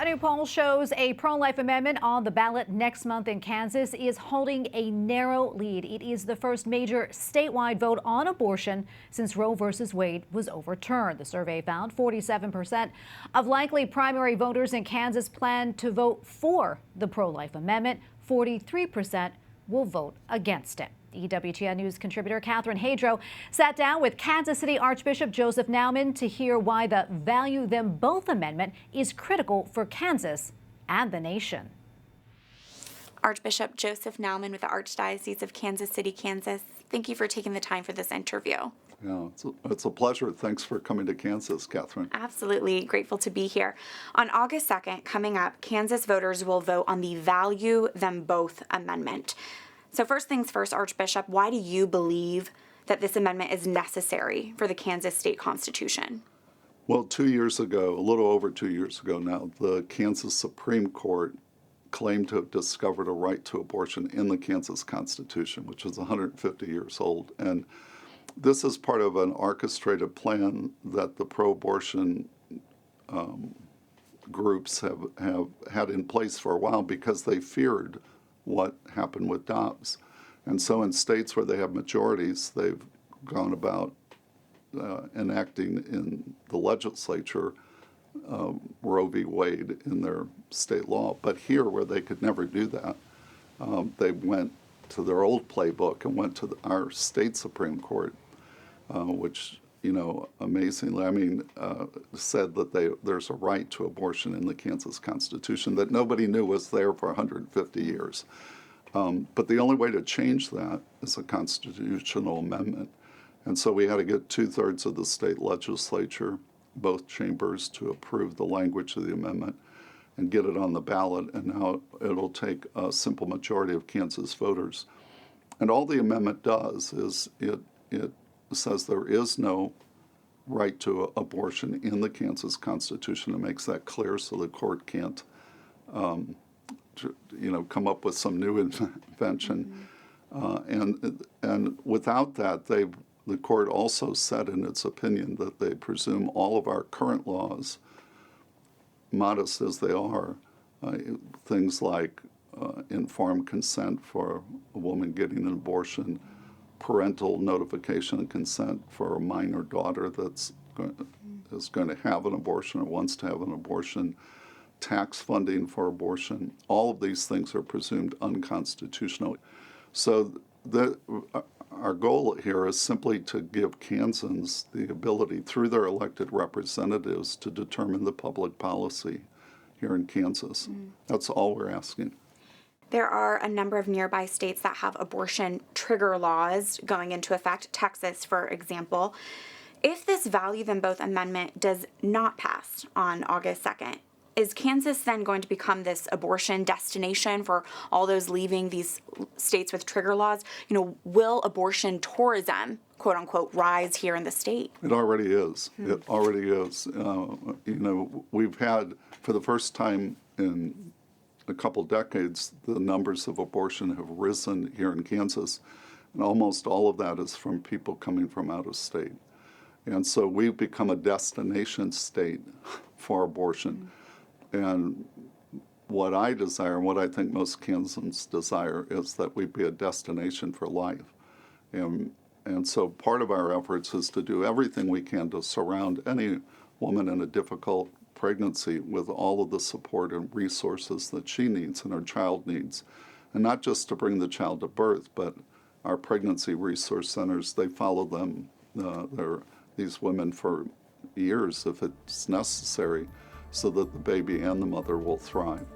A new poll shows a pro-life amendment on the ballot next month in Kansas is holding a narrow lead. It is the first major statewide vote on abortion since Roe versus Wade was overturned. The survey found 47% of likely primary voters in Kansas plan to vote for the pro-life amendment. 43% will vote against it. EWTN News contributor Catherine Hadro sat down with Kansas City Archbishop Joseph Naumann to hear why the Value Them Both amendment is critical for Kansas and the nation. Archbishop Joseph Naumann with the Archdiocese of Kansas City, Kansas. Thank you for taking the time for this interview. Yeah, it's a pleasure. Thanks for coming to Kansas, Catherine. Absolutely grateful to be here. On August 2nd, coming up, Kansas voters will vote on the Value Them Both amendment. So first things first, Archbishop, why do you believe that this amendment is necessary for the Kansas state constitution? Well, 2 years ago, a little over 2 years ago now, the Kansas Supreme Court claimed to have discovered a right to abortion in the Kansas Constitution, which is 150 years old. And this is part of an orchestrated plan that the pro-abortion groups have had in place for a while because they feared what happened with Dobbs. And so in states where they have majorities, they've gone about enacting in the legislature Roe v. Wade in their state law. But here, where they could never do that, they went to their old playbook and went to our state Supreme Court, which, amazingly, said that there's a right to abortion in the Kansas Constitution that nobody knew was there for 150 years. But the only way to change that is a constitutional amendment. And so we had to get 2/3 of the state legislature, both chambers, to approve the language of the amendment and get it on the ballot. And now it'll take a simple majority of Kansas voters. And all the amendment does is it says there is no right to abortion in the Kansas Constitution. It makes that clear so the court can't, come up with some new invention. And without that, the court also said in its opinion that they presume all of our current laws, modest as they are, things like informed consent for a woman getting an abortion, parental notification and consent for a minor daughter is going to have an abortion or wants to have an abortion, tax funding for abortion, all of these things are presumed unconstitutional. So our goal here is simply to give Kansans the ability, through their elected representatives, to determine the public policy here in Kansas. That's all we're asking. There are a number of nearby states that have abortion trigger laws going into effect, Texas, for example. If this Value Them Both amendment does not pass on August 2nd, is Kansas then going to become this abortion destination for all those leaving these states with trigger laws? Will abortion tourism, quote unquote, rise here in the state? It already is. It already is. We've had, for the first time in a couple decades, the numbers of abortion have risen here in Kansas, and almost all of that is from people coming from out of state. And so we've become a destination state for abortion. And what I desire, and what I think most Kansans desire, is that we be a destination for life. And so part of our efforts is to do everything we can to surround any woman in a difficult pregnancy with all of the support and resources that she needs and her child needs. And not just to bring the child to birth, but our pregnancy resource centers, they follow them, these women for years if it's necessary, so that the baby and the mother will thrive.